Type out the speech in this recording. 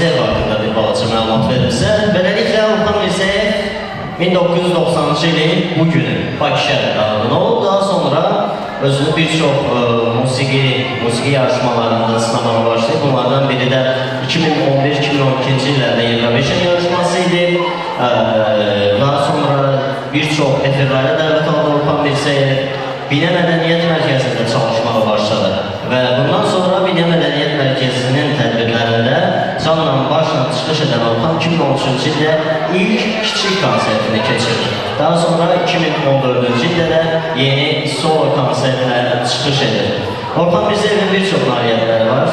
Mirzəyev haqqında bir balaca məlumat verirsə, beləliklə Orxan Mirzəyev 1990-cı ilin bu günü Bakı şəhərində anadan olub, daha sonra özünü bir çox musiqi yarışmalarında sınamağa başlayıb. Bunlardan biri də 2011-2012-ci illərdə Eurovision yarışması idi. Daha sonra bir çox efirlərə dəvət aldı Orxan Mirzəyev. Binə Mədəniyyət Mərkəzində çalışmağa başladı və bundan sonra Binə Mədəniyyət Mərkəzinin tədbirlərində canla başla çıxış edən Orxan 2013-cü ildə ilk kiçik konsertini keçirdi. Daha sonra 2014-cü ildə də yeni solo konsertlə çıxış edir. Orxan Mirzəyevin bir çox nailiyyətləri var.